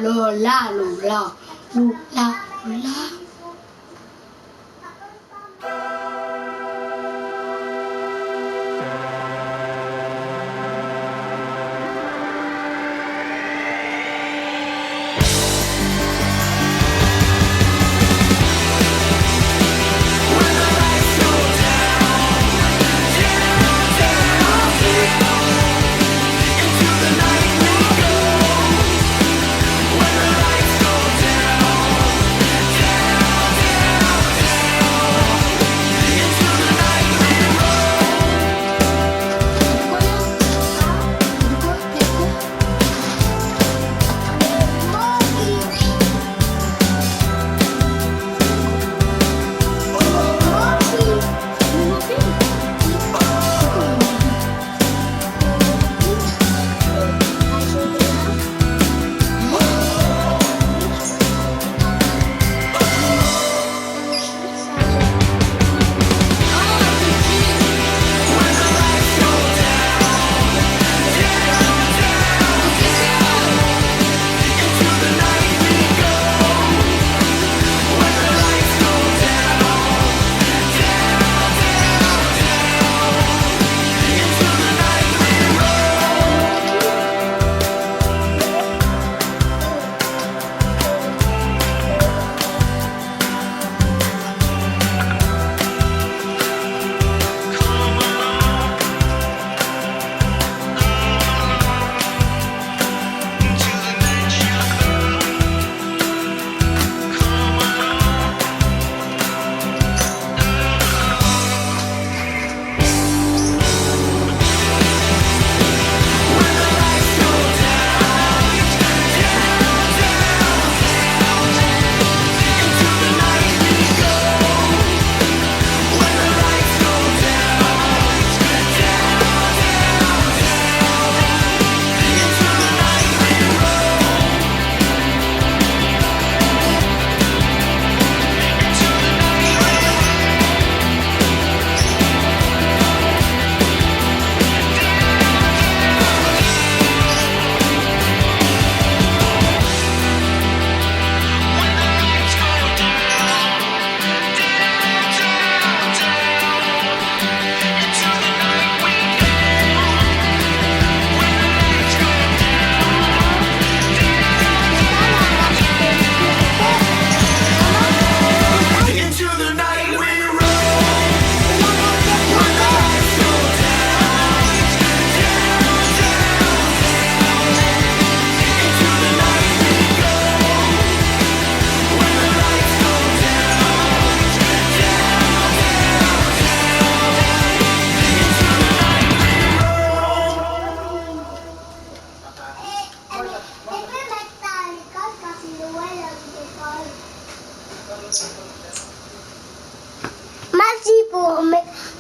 Lola, Lola, Lola, Lola.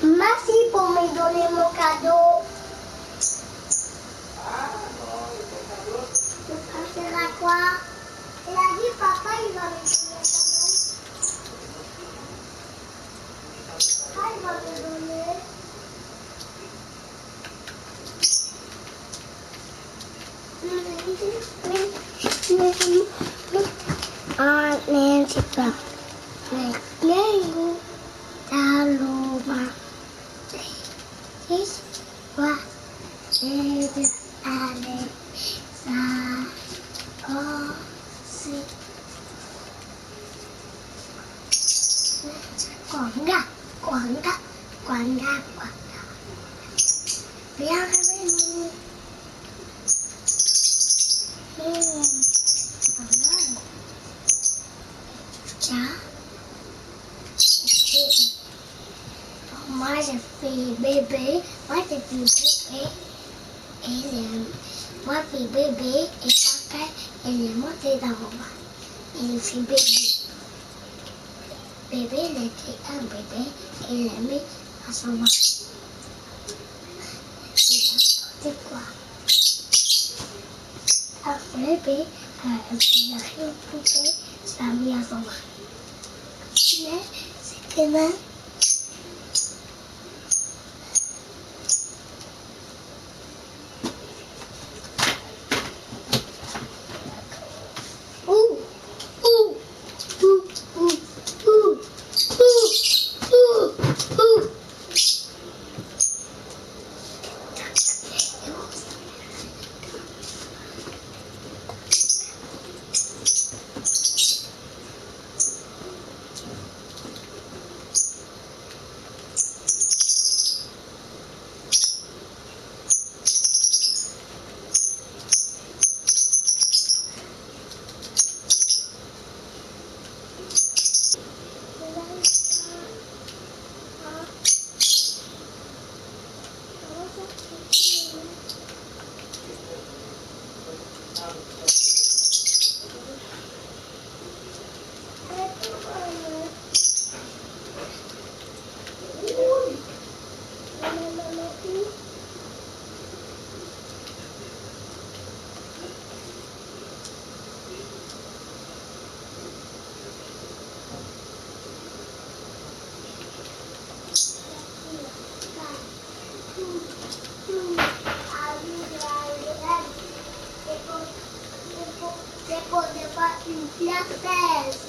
Merci pour me donner mon cadeau. Ça sert à quoi? Elle a dit papa il va me donner un cadeau. Ah, il va me donner. Ah, Nancy, pas. Lego, Taloma, this was it, Alexa, oh, see, Quanga, Quanga, Quanga, Quanga, Bianca, moi j'ai fait bébé, moi j'ai fait bébé, moi j'ai fait bébé et papa il est monté dans mon bas. Il fait bébé. Bébé il était un bébé et il l'a mis à son bas. C'est quoi? Un bébé, il a rien poussé, ça l'a mis à son bas. Mais c'était même. c'est pas une plateaise.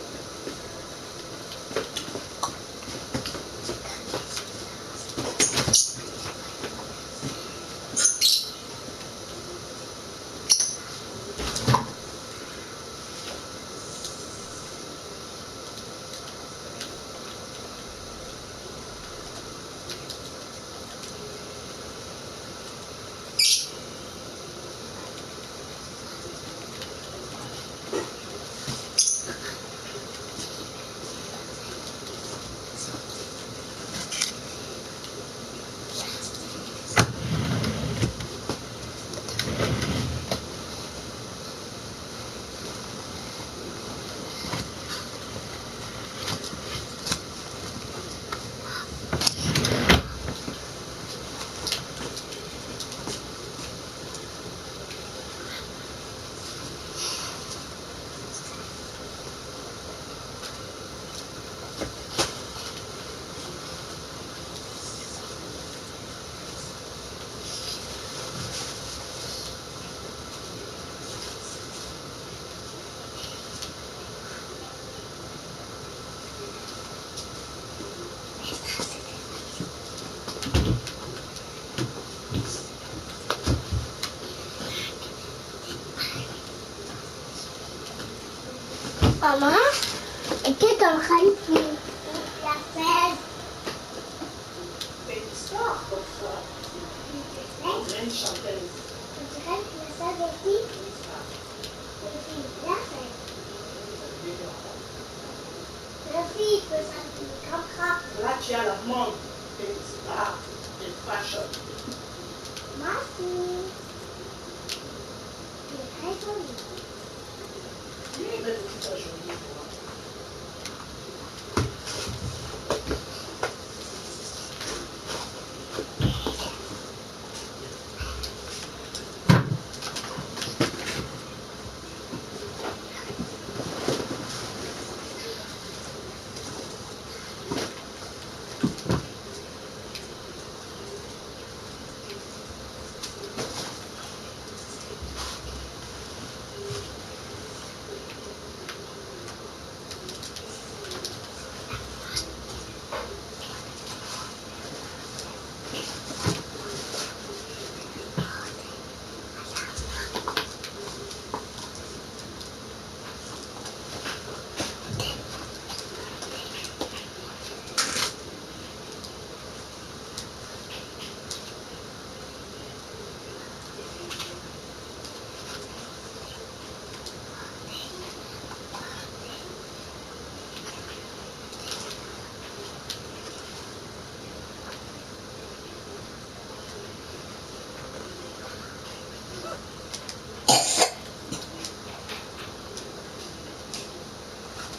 Maman, était en train de faire la fête. Mais l'histoire comme ça, on dirait une chanteuse. On dirait que la fête est qui? La fête. La fille peut s'habiller comme ça. Là, tu as la mode des stars, des fashion. Merci. C'est très joli. Oui, mais c'est très joli.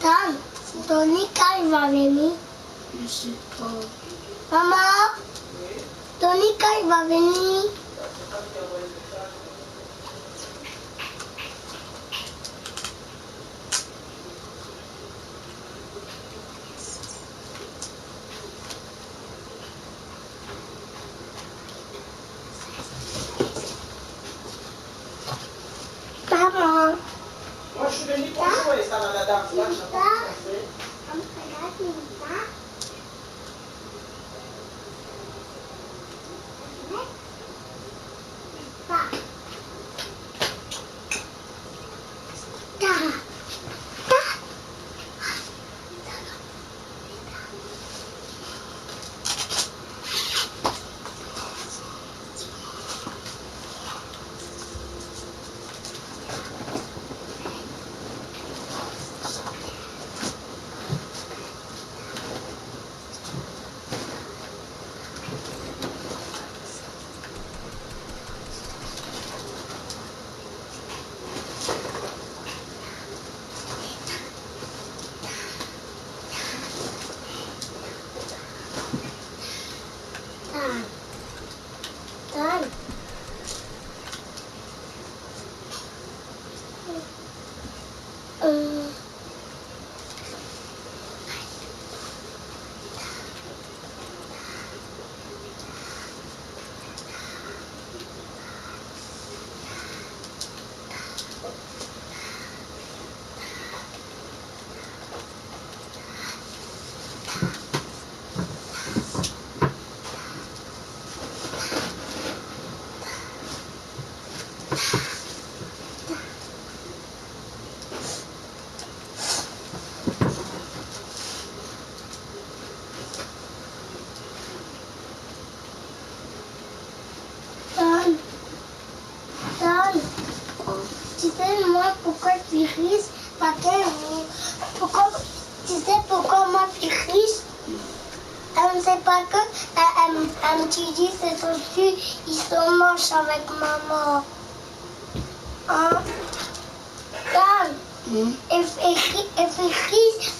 Tom, Tony, quand il va venir? Je sais pas. Maman, Oui. Tony, quand il va venir? Maman, Moi, je suis venue pour jouer ça dans la danse. Là, je n'ai pas tout fait. on regarde ça. Pas. Ta. Ta. Ta. Ta. pas que un petit dit c'est dessus, ils se mangent avec maman. Hein? Dan,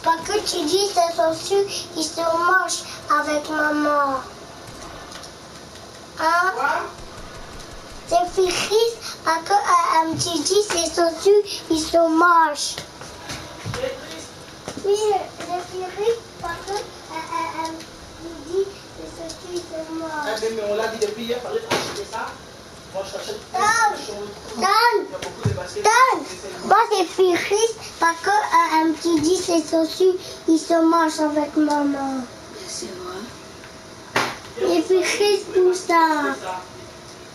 pas que tu dis c'est dessus, ils se mangent avec maman. Hein? C'est fils, pas que un petit dit c'est dessus, ils se mangent. Oui, les filles, parce que dit c'est ce qui se mange. Mais on l'a dit depuis hier, il fallait acheter ça. Moi, je t'achète Dan, moi c'est Firis, parce que un petit dit c'est dessus, il se mange avec maman. C'est vrai. Les Firis, tout ça.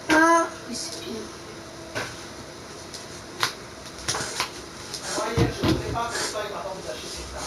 Hein? Mais c'est bien. Moi, hier, je ne sais pas pourquoi il m'a pas vous acheter ça.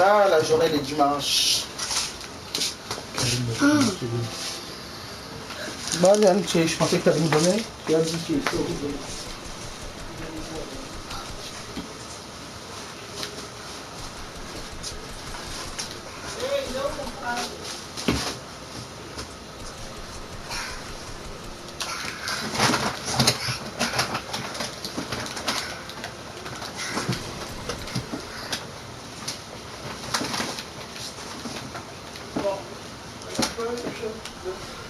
Ah, la journée des dimanches. Bale, antes para ficar em também, e antes de Bom, foi o